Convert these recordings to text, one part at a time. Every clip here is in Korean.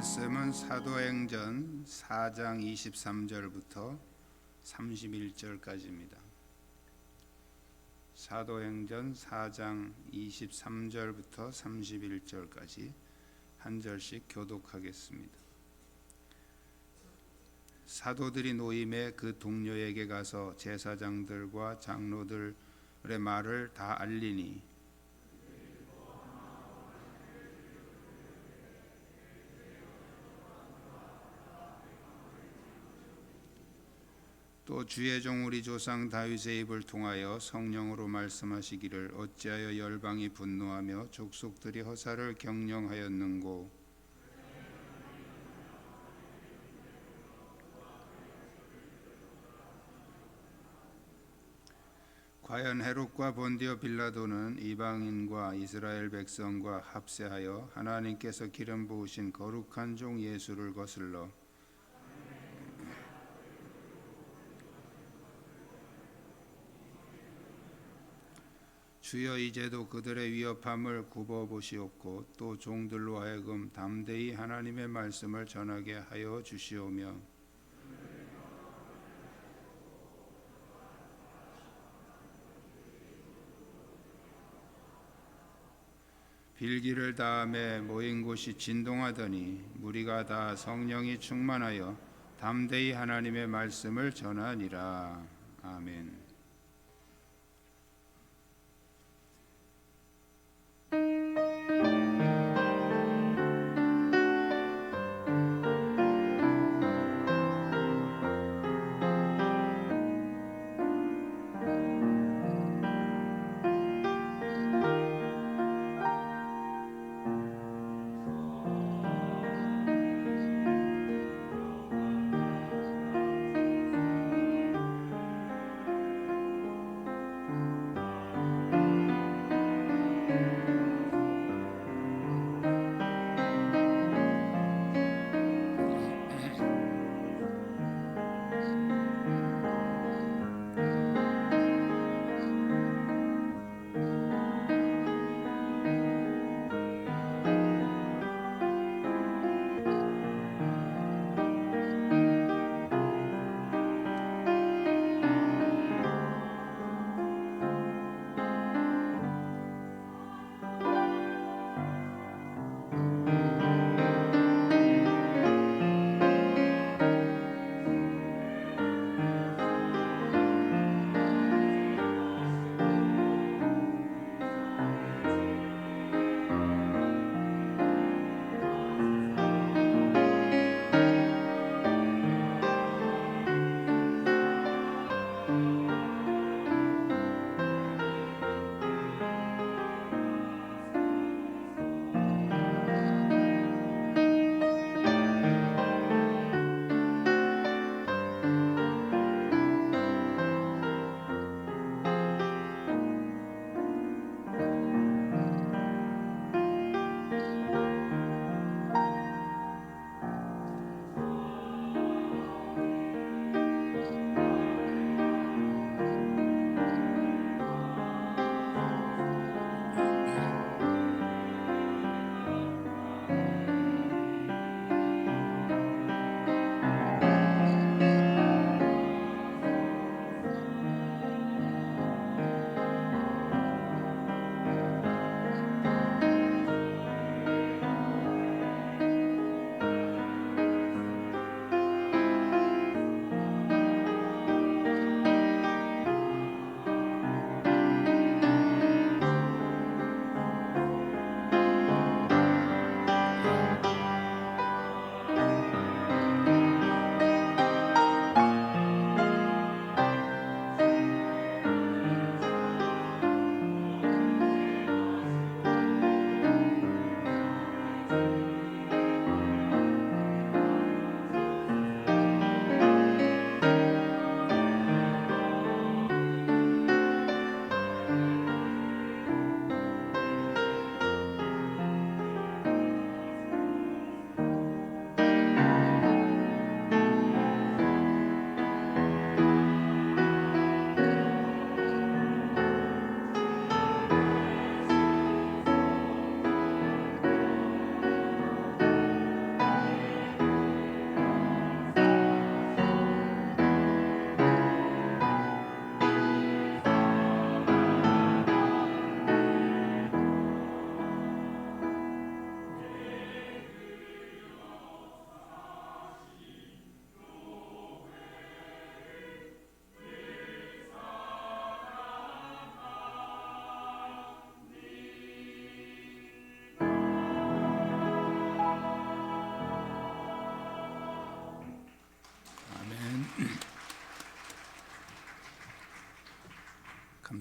말씀은 사도행전 4장 23절부터 31절까지입니다. 사도행전 4장 23절부터 31절까지 한 절씩 교독하겠습니다. 사도들이 노임에 그 동료에게 가서 제사장들과 장로들의 말을 다 알리니 또 주의 종 우리 조상 다윗의 입을 통하여 성령으로 말씀하시기를 어찌하여 열방이 분노하며 족속들이 허사를 경영하였는고 과연 헤롯과 본디오 빌라도는 이방인과 이스라엘 백성과 합세하여 하나님께서 기름 부으신 거룩한 종 예수를 거슬러 주여 이제도 그들의 위협함을 굽어보시옵고 또 종들로 하여금 담대히 하나님의 말씀을 전하게 하여 주시오며 빌기를 다음에 모인 곳이 진동하더니 무리가 다 성령이 충만하여 담대히 하나님의 말씀을 전하니라. 아멘.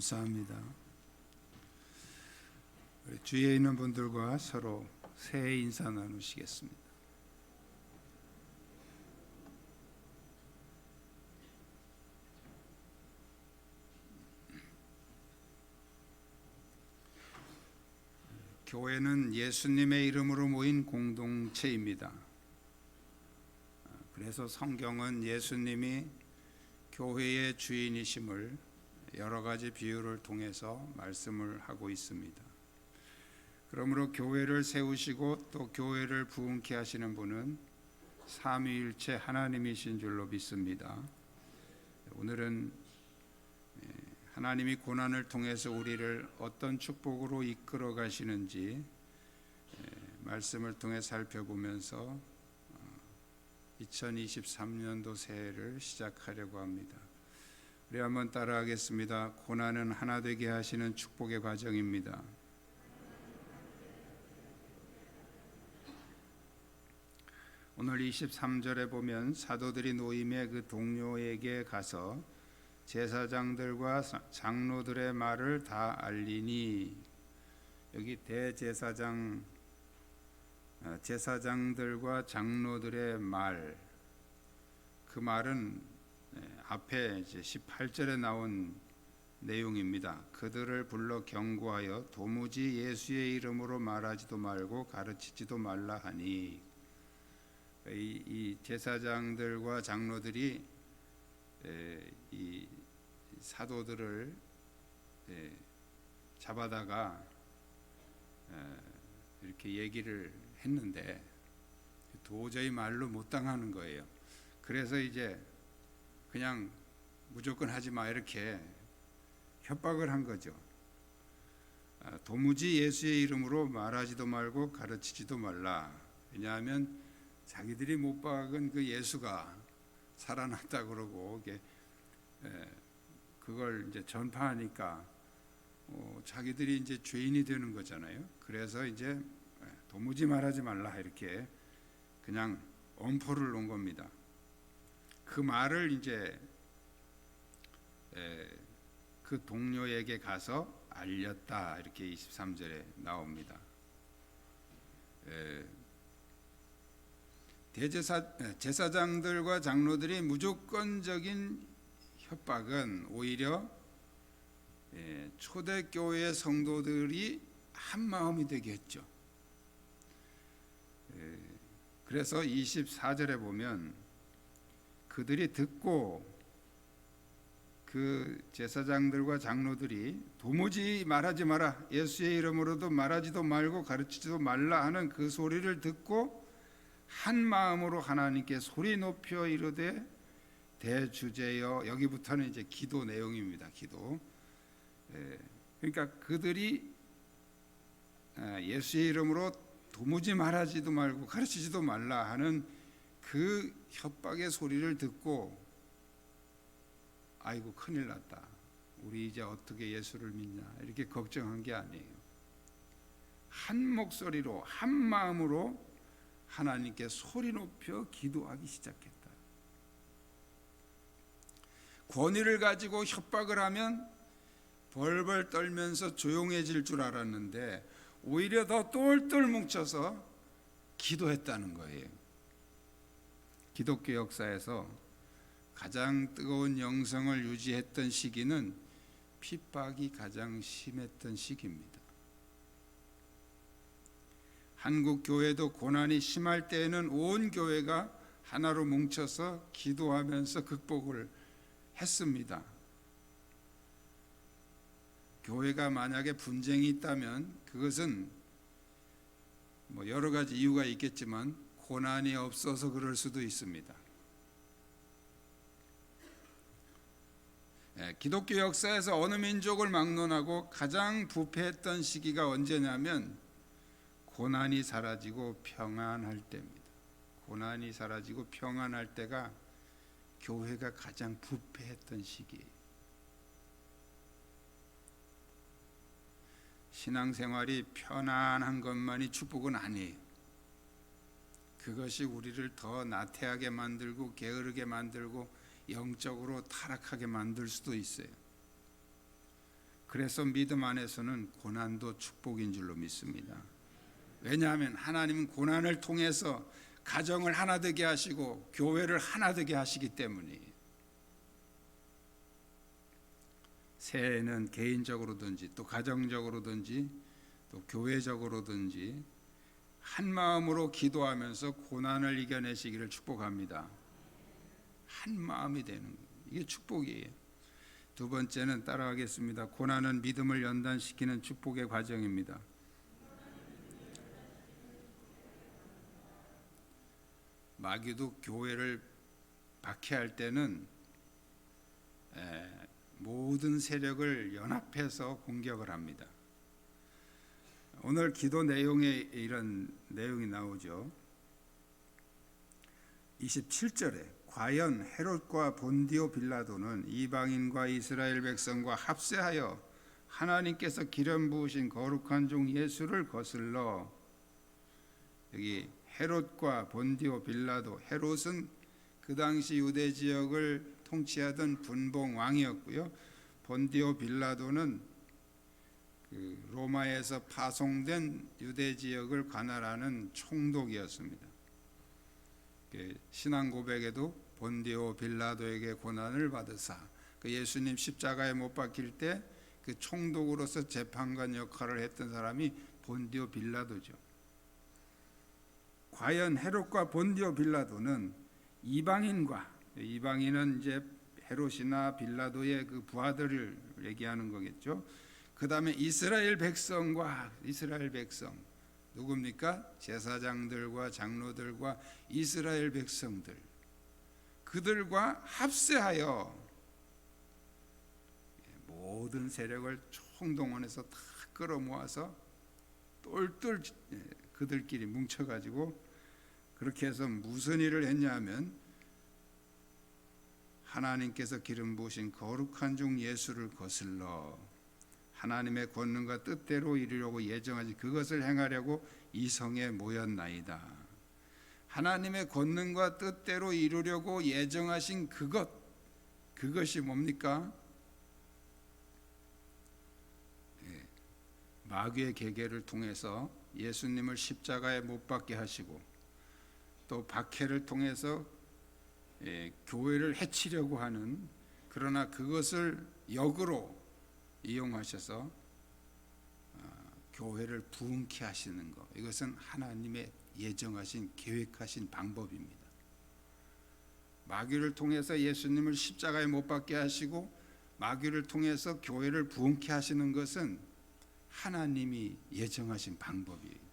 감사합니다. 우리 주위에 있는 분들과 서로 새해 인사 나누시겠습니다. 교회는 예수님의 이름으로 모인 공동체입니다. 그래서 성경은 예수님이 교회의 주인이심을 여러 가지 비유를 통해서 말씀을 하고 있습니다. 그러므로 교회를 세우시고 또 교회를 부흥케 하시는 분은 삼위일체 하나님이신 줄로 믿습니다. 오늘은 하나님이 고난을 통해서 우리를 어떤 축복으로 이끌어 가시는지 말씀을 통해 살펴보면서 2023년도 새해를 시작하려고 합니다. 우리 한번 따라하겠습니다. 고난은 하나 되게 하시는 축복의 과정입니다. 오늘 23절에 보면 사도들이 노임의 그 동료에게 가서 제사장들과 장로들의 말을 다 알리니, 여기 제사장들과 장로들의 말, 그 말은 앞에 이제 18절에 나온 내용입니다. 그들을 불러 경고하여 도무지 예수의 이름으로 말하지도 말고 가르치지도 말라 하니, 이 제사장들과 장로들이 이 사도들을 잡아다가 이렇게 얘기를 했는데 도저히 말로 못 당하는 거예요. 그래서 이제 그냥 무조건 하지 마 이렇게 협박을 한 거죠. 도무지 예수의 이름으로 말하지도 말고 가르치지도 말라. 왜냐하면 자기들이 못 박은 그 예수가 살아났다 그러고 그걸 이제 전파하니까 자기들이 이제 죄인이 되는 거잖아요. 그래서 이제 도무지 말하지 말라 이렇게 그냥 엄포를 놓은 겁니다. 그 말을 이제 그 동료에게 가서 알렸다 이렇게 23절에 나옵니다. 제사장들과 장로들이 무조건적인 협박은 오히려 초대교회 성도들이 한 마음이 되게 했죠. 그래서 24절에 보면 그들이 듣고 그 제사장들과 장로들이 도무지 말하지 마라, 예수의 이름으로도 말하지도 말고 가르치지도 말라 하는 그 소리를 듣고 한 마음으로 하나님께 소리 높여 이르되 대주제여, 여기부터는 이제 기도 내용입니다. 기도. 그러니까 그들이 예수의 이름으로 도무지 말하지도 말고 가르치지도 말라 하는 그 협박의 소리를 듣고 아이고 큰일 났다, 우리 이제 어떻게 예수를 믿냐 이렇게 걱정한 게 아니에요. 한 목소리로 한 마음으로 하나님께 소리 높여 기도하기 시작했다. 권위를 가지고 협박을 하면 벌벌 떨면서 조용해질 줄 알았는데 오히려 더 똘똘 뭉쳐서 기도했다는 거예요. 기독교 역사에서 가장 뜨거운 영성을 유지했던 시기는 핍박이 가장 심했던 시기입니다. 한국 교회도 고난이 심할 때에는 온 교회가 하나로 뭉쳐서 기도하면서 극복을 했습니다. 교회가 만약에 분쟁이 있다면 그것은 여러 가지 이유가 있겠지만 고난이 없어서 그럴 수도 있습니다. 기독교 역사에서 어느 민족을 막론하고 가장 부패했던 시기가 언제냐면 고난이 사라지고 평안할 때입니다. 고난이 사라지고 평안할 때가 교회가 가장 부패했던 시기예요. 신앙생활이 편안한 것만이 축복은 아니에요. 그것이 우리를 더 나태하게 만들고 게으르게 만들고 영적으로 타락하게 만들 수도 있어요. 그래서 믿음 안에서는 고난도 축복인 줄로 믿습니다. 왜냐하면 하나님은 고난을 통해서 가정을 하나 되게 하시고 교회를 하나 되게 하시기 때문이에요. 새해에는 개인적으로든지 또 가정적으로든지 또 교회적으로든지 한 마음으로 기도하면서 고난을 이겨내시기를 축복합니다. 한 마음이 되는 거예요. 이게 축복이에요. 두 번째는 따라하겠습니다. 고난은 믿음을 연단시키는 축복의 과정입니다. 마귀도 교회를 박해할 때는 모든 세력을 연합해서 공격을 합니다. 오늘 기도 내용에 이런 내용이 나오죠. 27절에 과연 헤롯과 본디오 빌라도는 이방인과 이스라엘 백성과 합세하여 하나님께서 기름 부으신 거룩한 종 예수를 거슬러, 여기 헤롯과 본디오 빌라도, 헤롯은 그 당시 유대 지역을 통치하던 분봉 왕이었고요. 본디오 빌라도는 그 로마에서 파송된 유대 지역을 관할하는 총독이었습니다. 신앙 고백에도 본디오 빌라도에게 고난을 받으사, 그 예수님 십자가에 못 박힐 때 그 총독으로서 재판관 역할을 했던 사람이 본디오 빌라도죠. 과연 헤롯과 본디오 빌라도는 이방인은 이제 헤롯이나 빌라도의 그 부하들을 얘기하는 거겠죠. 그 다음에 이스라엘 백성 누굽니까? 제사장들과 장로들과 이스라엘 백성들, 그들과 합세하여 모든 세력을 총동원해서 다 끌어모아서 똘똘 그들끼리 뭉쳐가지고 그렇게 해서 무슨 일을 했냐면 하나님께서 기름 부으신 거룩한 종 예수를 거슬러 하나님의 권능과 뜻대로 이루려고 예정하신 그것을 행하려고 이 성에 모였나이다. 하나님의 권능과 뜻대로 이루려고 예정하신 그것이 뭡니까? 마귀의 계계를 통해서 예수님을 십자가에 못 박게 하시고 또 박해를 통해서 교회를 해치려고 하는, 그러나 그것을 역으로 이용하셔서 교회를 부흥케 하시는 것, 이것은 하나님의 예정하신 계획하신 방법입니다. 마귀를 통해서 예수님을 십자가에 못 박게 하시고 마귀를 통해서 교회를 부흥케 하시는 것은 하나님이 예정하신 방법이에요.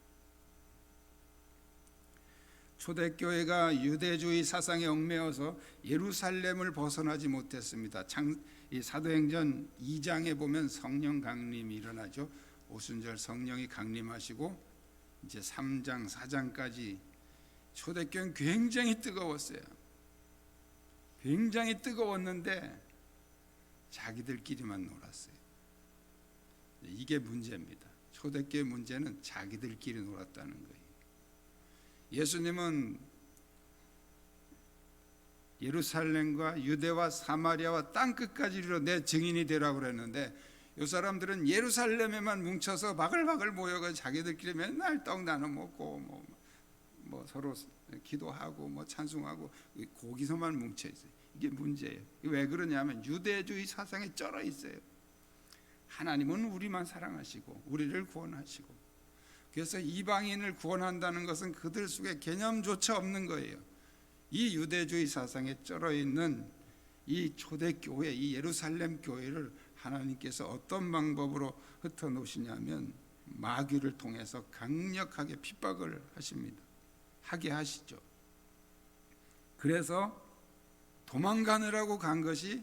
초대교회가 유대주의 사상에 얽매여서 예루살렘을 벗어나지 못했습니다. 이 사도행전 2장에 보면 성령 강림이 일어나죠. 오순절 성령이 강림하시고 이제 3장 4장까지 초대교회는 굉장히 뜨거웠어요. 굉장히 뜨거웠는데 자기들끼리만 놀았어요. 이게 문제입니다. 초대교회 문제는 자기들끼리 놀았다는 거예요. 예수님은 예루살렘과 유대와 사마리아와 땅끝까지 이르러 내 증인이 되라고 그랬는데 이 사람들은 예루살렘에만 뭉쳐서 바글바글 모여가 자기들끼리 맨날 떡 나눠 먹고 뭐 서로 기도하고 뭐 찬송하고 거기서만 뭉쳐 있어요. 이게 문제예요. 왜 그러냐면 유대주의 사상에 쩔어 있어요. 하나님은 우리만 사랑하시고 우리를 구원하시고, 그래서 이방인을 구원한다는 것은 그들 속에 개념조차 없는 거예요. 이 유대주의 사상에 쩔어 있는 이 초대교회, 이 예루살렘 교회를 하나님께서 어떤 방법으로 흩어놓으시냐면 마귀를 통해서 강력하게 핍박을 하게 하시죠. 그래서 도망가느라고 간 것이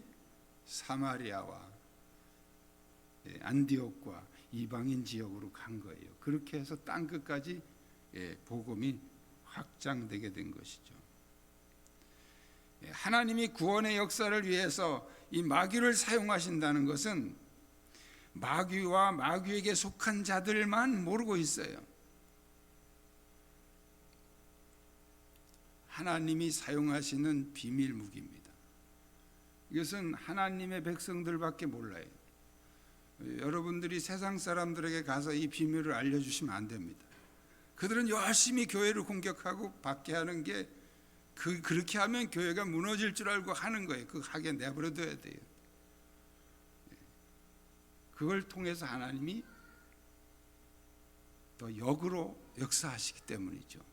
사마리아와 안디옥과 이방인 지역으로 간 거예요. 그렇게 해서 땅끝까지 복음이 확장되게 된 것이죠. 하나님이 구원의 역사를 위해서 이 마귀를 사용하신다는 것은 마귀와 마귀에게 속한 자들만 모르고 있어요. 하나님이 사용하시는 비밀 무기입니다. 이것은 하나님의 백성들밖에 몰라요. 여러분들이 세상 사람들에게 가서 이 비밀을 알려주시면 안 됩니다. 그들은 열심히 교회를 공격하고 받게 하는 게 그렇게 하면 교회가 무너질 줄 알고 하는 거예요. 그 하게 내버려둬야 돼요. 그걸 통해서 하나님이 더 역으로 역사하시기 때문이죠.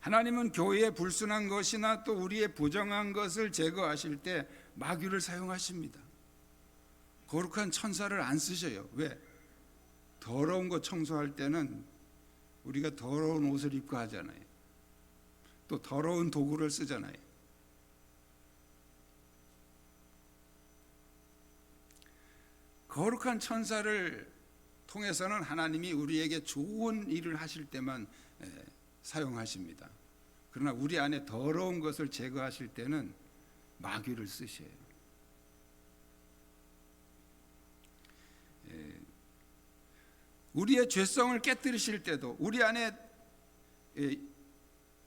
하나님은 교회에 불순한 것이나 또 우리의 부정한 것을 제거하실 때 마귀를 사용하십니다. 거룩한 천사를 안 쓰셔요. 왜? 더러운 거 청소할 때는 우리가 더러운 옷을 입고 하잖아요. 또 더러운 도구를 쓰잖아요. 거룩한 천사를 통해서는 하나님이 우리에게 좋은 일을 하실 때만 사용하십니다. 그러나 우리 안에 더러운 것을 제거하실 때는 마귀를 쓰셔요. 우리의 죄성을 깨뜨리실 때도 우리 안에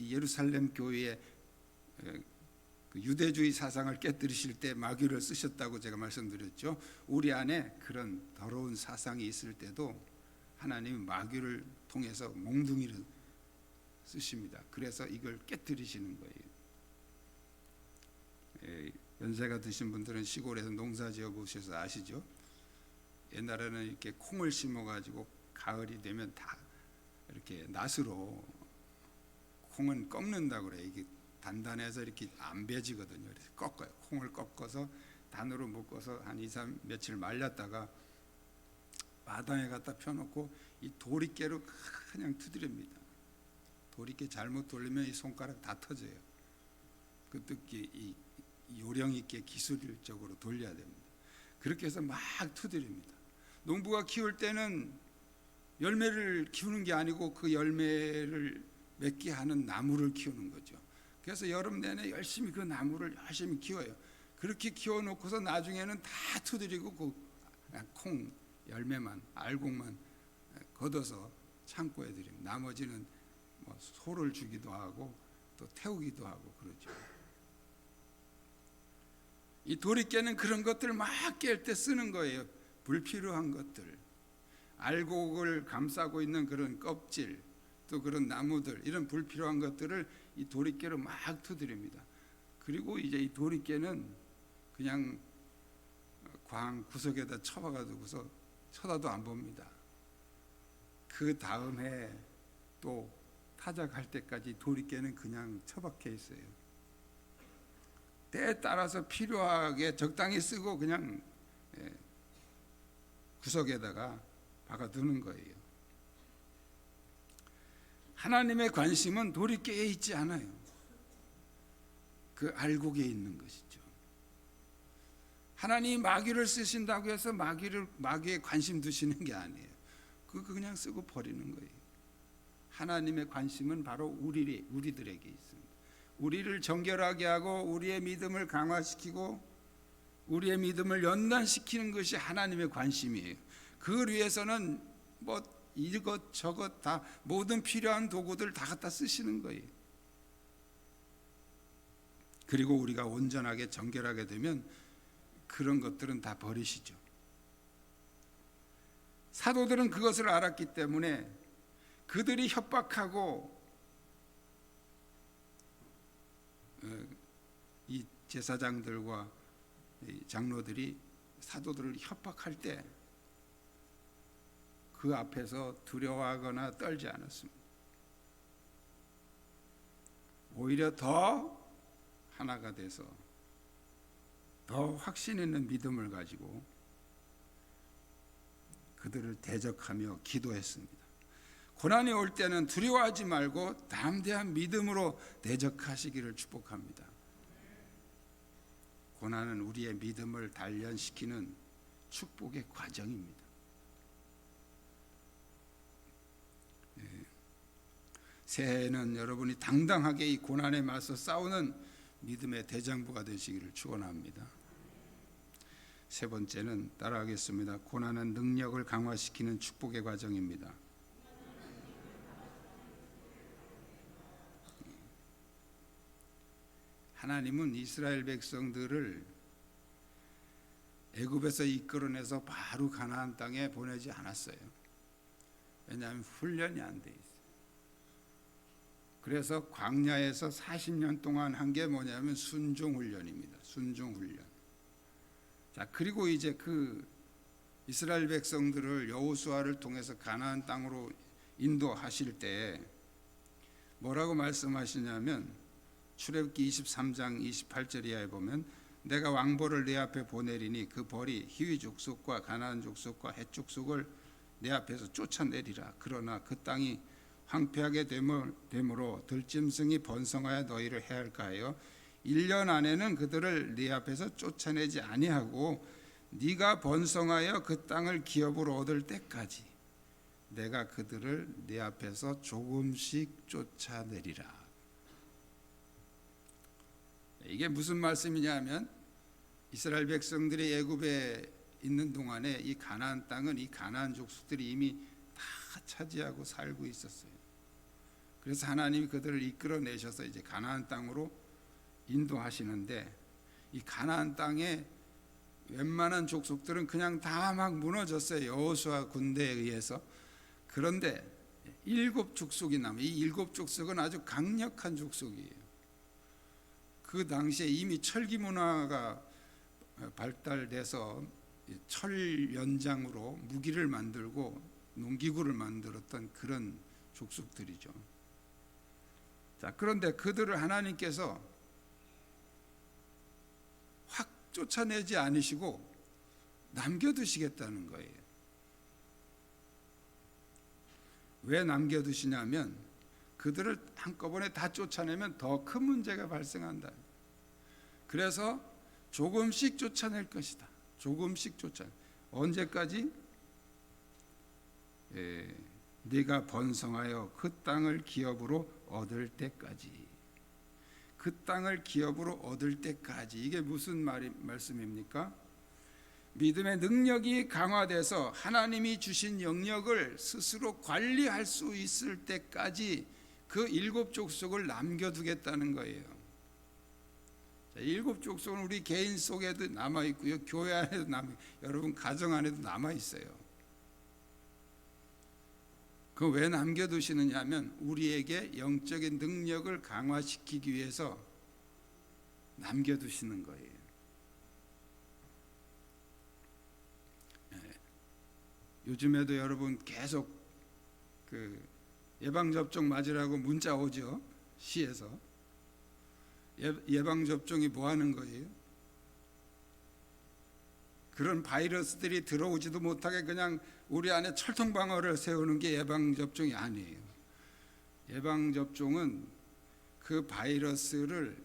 예루살렘 교회의 유대주의 사상을 깨뜨리실 때 마귀를 쓰셨다고 제가 말씀드렸죠. 우리 안에 그런 더러운 사상이 있을 때도 하나님은 마귀를 통해서 몽둥이를 쓰십니다. 그래서 이걸 깨뜨리시는 거예요. 연세가 드신 분들은 시골에서 농사 지어 보셔서 아시죠? 옛날에는 이렇게 콩을 심어가지고 가을이 되면 다 이렇게 낫으로 콩은 꺾는다고 그래요. 이게 단단해서 이렇게 안 베지거든요. 그래서 꺾어요. 콩을 꺾어서 단으로 묶어서 한 2, 3 며칠 말렸다가 마당에 갖다 펴놓고 이 도리깨로 그냥 두드립니다. 도리깨 잘못 돌리면 이 손가락 다 터져요. 그것도 이 요령 있게 기술적으로 돌려야 됩니다. 그렇게 해서 막 두드립니다. 농부가 키울 때는 열매를 키우는 게 아니고 그 열매를 맺게 하는 나무를 키우는 거죠. 그래서 여름 내내 열심히 그 나무를 열심히 키워요. 그렇게 키워놓고서 나중에는 다 두드리고 그 콩 열매만 알곡만 걷어서 창고에 드립니다. 나머지는 뭐 소를 주기도 하고 또 태우기도 하고 그러죠. 이 도리깨는 그런 것들 막 깰 때 쓰는 거예요. 불필요한 것들, 알곡을 감싸고 있는 그런 껍질, 또 그런 나무들, 이런 불필요한 것들을 이 도리깨로 막 두드립니다. 그리고 이제 이 도리깨는 그냥 광 구석에다 쳐박아두고서 쳐다도 안 봅니다. 그 다음 해 또 타작할 때까지 도리깨는 그냥 처박혀 있어요. 때에 따라서 필요하게 적당히 쓰고 그냥 구석에다가 박아두는 거예요. 하나님의 관심은 도리깨에 있지 않아요. 그 알곡에 있는 것이죠. 하나님이 마귀를 쓰신다고 해서 마귀에 관심 두시는 게 아니에요. 그거 그냥 쓰고 버리는 거예요. 하나님의 관심은 바로 우리들에게 있습니다. 우리를 정결하게 하고 우리의 믿음을 강화시키고 우리의 믿음을 연단시키는 것이 하나님의 관심이에요. 그걸 위해서는 뭐 이것저것 다 모든 필요한 도구들 다 갖다 쓰시는 거예요. 그리고 우리가 온전하게 정결하게 되면 그런 것들은 다 버리시죠. 사도들은 그것을 알았기 때문에 그들이 협박하고 이 제사장들과 이 장로들이 사도들을 협박할 때 그 앞에서 두려워하거나 떨지 않았습니다. 오히려 더 하나가 돼서 더 확신 있는 믿음을 가지고 그들을 대적하며 기도했습니다. 고난이 올 때는 두려워하지 말고 담대한 믿음으로 대적하시기를 축복합니다. 고난은 우리의 믿음을 단련시키는 축복의 과정입니다. 새해에는 여러분이 당당하게 이 고난에 맞서 싸우는 믿음의 대장부가 되시기를 축원합니다. 세 번째는 따라하겠습니다. 고난은 능력을 강화시키는 축복의 과정입니다. 하나님은 이스라엘 백성들을 애굽에서 이끌어내서 바로 가나안 땅에 보내지 않았어요. 왜냐하면 훈련이 안 돼 있어요. 그래서 광야에서 40년 동안 한 게 뭐냐면 순종 훈련입니다. 순종 훈련. 자, 그리고 이제 그 이스라엘 백성들을 여호수아를 통해서 가나안 땅으로 인도하실 때 뭐라고 말씀하시냐면 출애굽기 23장 28절 이하에 보면 내가 왕벌을 내 앞에 보내리니 그 벌이 히위 족속과 가나안 족속과 헷 족속을 내 앞에서 쫓아내리라. 그러나 그 땅이 황폐하게 되므로 들짐승이 번성하여 너희를 해할까 하여 1년 안에는 그들을 네 앞에서 쫓아내지 아니하고 네가 번성하여 그 땅을 기업으로 얻을 때까지 내가 그들을 네 앞에서 조금씩 쫓아내리라. 이게 무슨 말씀이냐 하면 이스라엘 백성들이 애굽에 있는 동안에 이 가나안 땅은 이 가나안 족속들이 이미 다 차지하고 살고 있었어요. 그래서 하나님이 그들을 이끌어내셔서 이제 가나안 땅으로 인도하시는데 이 가나안 땅에 웬만한 족속들은 그냥 다 막 무너졌어요. 여호수아 군대에 의해서. 그런데 7족속이 남아. 이 7족속은 아주 강력한 족속이에요. 그 당시에 이미 철기 문화가 발달돼서 철 연장으로 무기를 만들고 농기구를 만들었던 그런 족속들이죠. 자, 그런데 그들을 하나님께서 확 쫓아내지 않으시고 남겨두시겠다는 거예요. 왜 남겨두시냐면 그들을 한꺼번에 다 쫓아내면 더 큰 문제가 발생한다. 그래서 조금씩 쫓아낼 것이다. 조금씩 쫓아내. 언제까지? 네가 번성하여 그 땅을 기업으로 얻을 때까지. 그 땅을 기업으로 얻을 때까지. 이게 무슨 말씀입니까? 믿음의 능력이 강화돼서 하나님이 주신 영역을 스스로 관리할 수 있을 때까지 그 7족속을 남겨두겠다는 거예요. 자, 7족속은 우리 개인 속에도 남아있고요, 교회 안에도 여러분 가정 안에도 남아있어요. 그 왜 남겨두시느냐 하면 우리에게 영적인 능력을 강화시키기 위해서 남겨두시는 거예요. 요즘에도 여러분 계속 그 예방접종 맞으라고 문자 오죠. 시에서. 예방접종이 뭐 하는 거예요? 그런 바이러스들이 들어오지도 못하게 그냥 우리 안에 철통방어를 세우는 게 예방접종이 아니에요. 예방접종은 그 바이러스를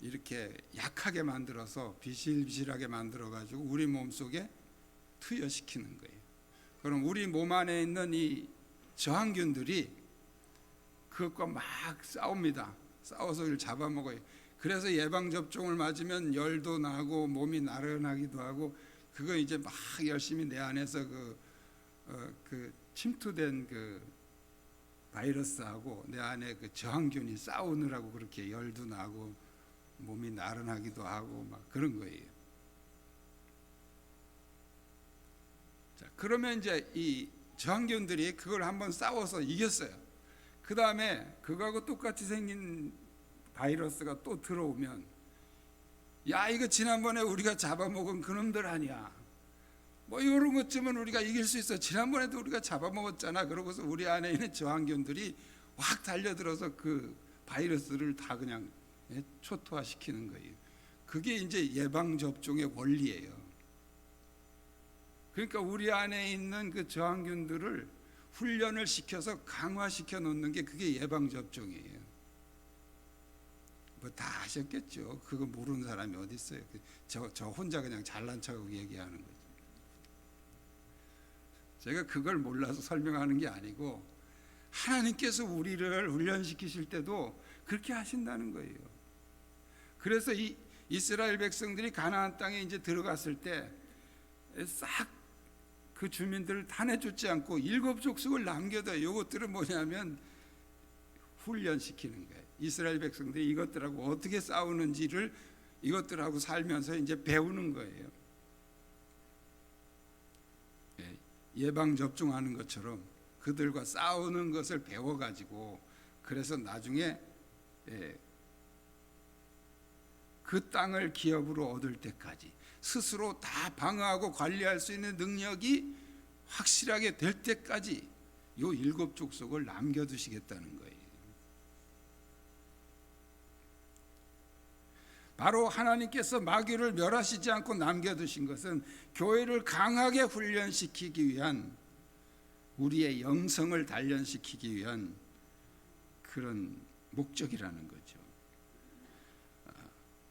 이렇게 약하게 만들어서 비실비실하게 만들어가지고 우리 몸속에 투여시키는 거예요. 그럼 우리 몸 안에 있는 이 저항균들이 그것과 막 싸웁니다. 싸워서 이를 잡아먹어요. 그래서 예방접종을 맞으면 열도 나고 몸이 나른하기도 하고 그거 이제 막 열심히 내 안에서 그 침투된 그 바이러스하고 내 안에 그 저항균이 싸우느라고 그렇게 열도 나고 몸이 나른하기도 하고 막 그런 거예요. 자, 그러면 이제 이 저항균들이 그걸 한번 싸워서 이겼어요. 그 다음에 그거하고 똑같이 생긴 바이러스가 또 들어오면 야, 이거 지난번에 우리가 잡아먹은 그놈들 아니야. 뭐 이런 것쯤은 우리가 이길 수 있어. 지난번에도 우리가 잡아먹었잖아. 그러고서 우리 안에 있는 저항균들이 확 달려들어서 그 바이러스를 다 그냥 초토화시키는 거예요. 그게 이제 예방접종의 원리예요. 그러니까 우리 안에 있는 그 저항균들을 훈련을 시켜서 강화시켜 놓는 게 그게 예방접종이에요. 뭐 다 아셨겠죠. 그거 모르는 사람이 어디 있어요. 저 혼자 그냥 잘난 척하고 얘기하는 거죠. 제가 그걸 몰라서 설명하는 게 아니고 하나님께서 우리를 훈련시키실 때도 그렇게 하신다는 거예요. 그래서 이 이스라엘 백성들이 가나안 땅에 이제 들어갔을 때 싹 그 주민들을 다 내쫓지 않고 7족속을 남겨둬요. 이것들은 뭐냐면 훈련시키는 거예요. 이스라엘 백성들이 이것들하고 어떻게 싸우는지를 이것들하고 살면서 이제 배우는 거예요. 예방 접종하는 것처럼 그들과 싸우는 것을 배워가지고 그래서 나중에 그 땅을 기업으로 얻을 때까지 스스로 다 방어하고 관리할 수 있는 능력이 확실하게 될 때까지 요 7 족속을 남겨두시겠다는 거예요. 바로 하나님께서 마귀를 멸하시지 않고 남겨두신 것은 교회를 강하게 훈련시키기 위한, 우리의 영성을 단련시키기 위한 그런 목적이라는 거죠.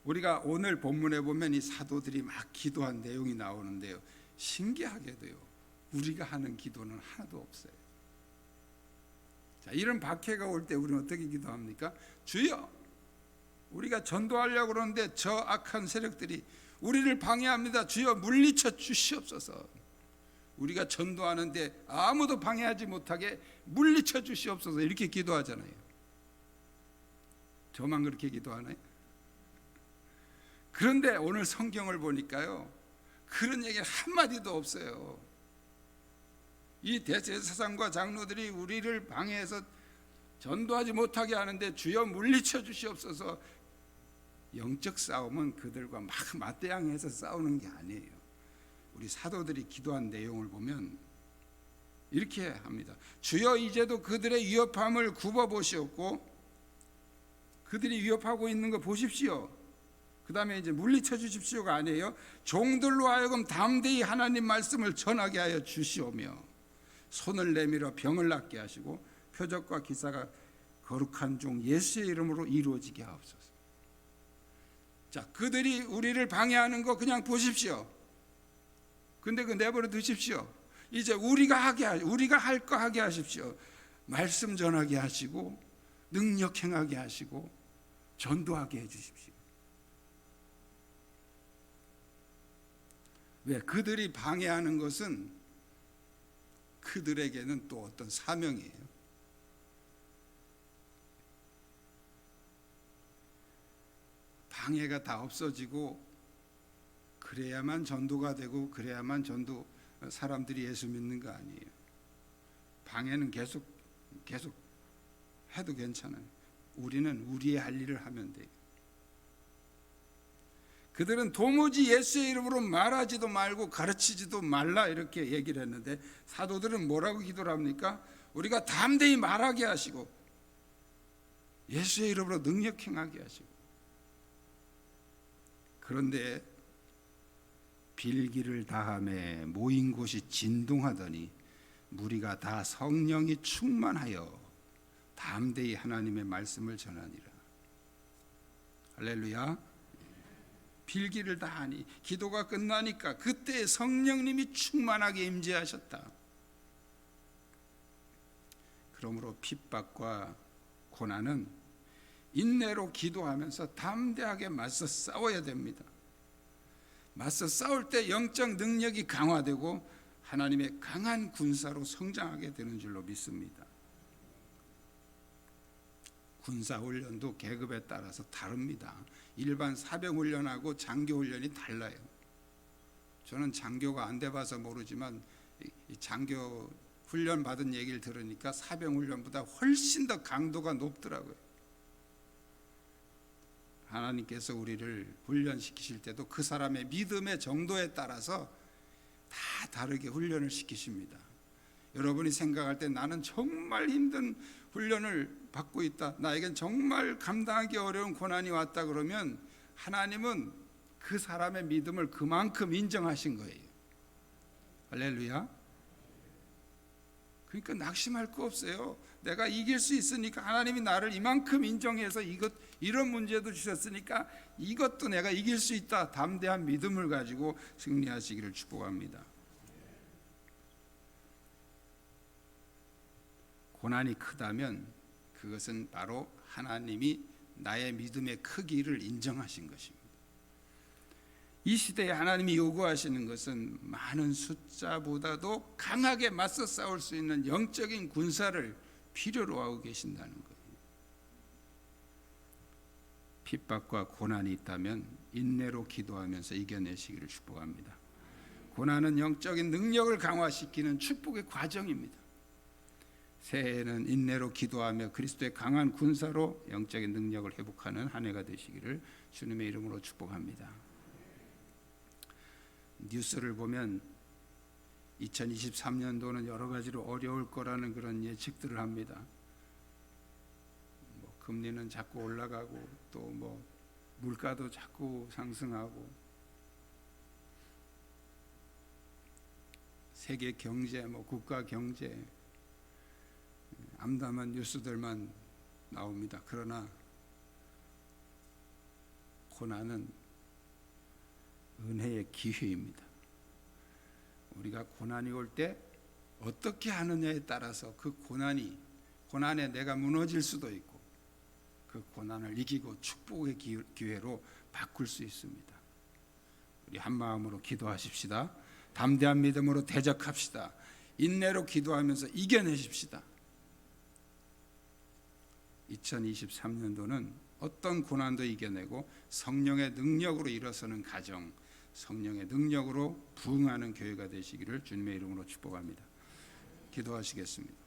우리가 오늘 본문에 보면 이 사도들이 막 기도한 내용이 나오는데요, 신기하게도요 우리가 하는 기도는 하나도 없어요. 자, 이런 박해가 올 때 우리는 어떻게 기도합니까? 주여, 우리가 전도하려고 그러는데 저 악한 세력들이 우리를 방해합니다. 주여 물리쳐 주시옵소서. 우리가 전도하는데 아무도 방해하지 못하게 물리쳐 주시옵소서. 이렇게 기도하잖아요. 저만 그렇게 기도하나요? 그런데 오늘 성경을 보니까요, 그런 얘기 한마디도 없어요. 이 대제사장과 장로들이 우리를 방해해서 전도하지 못하게 하는데 주여 물리쳐 주시옵소서. 영적 싸움은 그들과 막 맞대항해서 싸우는 게 아니에요. 우리 사도들이 기도한 내용을 보면 이렇게 합니다. 주여 이제도 그들의 위협함을 굽어보시옵고, 그들이 위협하고 있는 거 보십시오. 그 다음에 이제 물리쳐 주십시오가 아니에요. 종들로 하여금 담대히 하나님 말씀을 전하게 하여 주시오며 손을 내밀어 병을 낫게 하시고 표적과 기사가 거룩한 종 예수의 이름으로 이루어지게 하옵소서. 자, 그들이 우리를 방해하는 거 그냥 보십시오. 근데 그 내버려 두십시오. 이제 우리가 할 거 하게 하십시오. 말씀 전하게 하시고 능력 행하게 하시고 전도하게 해 주십시오. 왜? 그들이 방해하는 것은 그들에게는 또 어떤 사명이에요. 방해가 다 없어지고 그래야만 전도가 되고 그래야만 사람들이 예수 믿는 거 아니에요. 방해는 계속 해도 괜찮아요. 우리는 우리의 할 일을 하면 돼요. 그들은 도무지 예수의 이름으로 말하지도 말고 가르치지도 말라 이렇게 얘기를 했는데, 사도들은 뭐라고 기도를 합니까? 우리가 담대히 말하게 하시고 예수의 이름으로 능력 행하게 하시고. 그런데 빌기를 다함에 모인 곳이 진동하더니 무리가 다 성령이 충만하여 담대히 하나님의 말씀을 전하니라. 할렐루야. 빌기를 다하니, 기도가 끝나니까 그때 성령님이 충만하게 임재하셨다. 그러므로 핍박과 고난은 인내로 기도하면서 담대하게 맞서 싸워야 됩니다. 맞서 싸울 때 영적 능력이 강화되고 하나님의 강한 군사로 성장하게 되는 줄로 믿습니다. 군사훈련도 계급에 따라서 다릅니다. 일반 사병훈련하고 장교훈련이 달라요. 저는 장교가 안 돼봐서 모르지만 장교 훈련 받은 얘기를 들으니까 사병훈련보다 훨씬 더 강도가 높더라고요. 하나님께서 우리를 훈련시키실 때도 그 사람의 믿음의 정도에 따라서 다 다르게 훈련을 시키십니다. 여러분이 생각할 때 나는 정말 힘든 훈련을 받고 있다, 나에겐 정말 감당하기 어려운 고난이 왔다 그러면 하나님은 그 사람의 믿음을 그만큼 인정하신 거예요. 할렐루야. 그러니까 낙심할 거 없어요. 내가 이길 수 있으니까, 하나님이 나를 이만큼 인정해서 이런 문제도 주셨으니까 이것도 내가 이길 수 있다, 담대한 믿음을 가지고 승리하시기를 축복합니다. 고난이 크다면 그것은 바로 하나님이 나의 믿음의 크기를 인정하신 것입니다. 이 시대에 하나님이 요구하시는 것은 많은 숫자보다도 강하게 맞서 싸울 수 있는 영적인 군사를 필요로 하고 계신다는 거예요. 핍박과 고난이 있다면 인내로 기도하면서 이겨내시기를 축복합니다. 고난은 영적인 능력을 강화시키는 축복의 과정입니다. 새해에는 인내로 기도하며 그리스도의 강한 군사로 영적인 능력을 회복하는 한 해가 되시기를 주님의 이름으로 축복합니다. 뉴스를 보면 2023년도는 여러 가지로 어려울 거라는 그런 예측들을 합니다. 금리는 자꾸 올라가고 또 물가도 자꾸 상승하고 세계 경제, 국가 경제 암담한 뉴스들만 나옵니다. 그러나 고난은 은혜의 기회입니다. 우리가 고난이 올 때 어떻게 하느냐에 따라서 그 고난에 내가 무너질 수도 있고 그 고난을 이기고 축복의 기회로 바꿀 수 있습니다. 우리 한 마음으로 기도하십시다. 담대한 믿음으로 대적합시다. 인내로 기도하면서 이겨내십시다. 2023년도는 어떤 고난도 이겨내고 성령의 능력으로 일어서는 가정, 성령의 능력으로 부응하는 교회가 되시기를 주님의 이름으로 축복합니다. 기도하시겠습니다.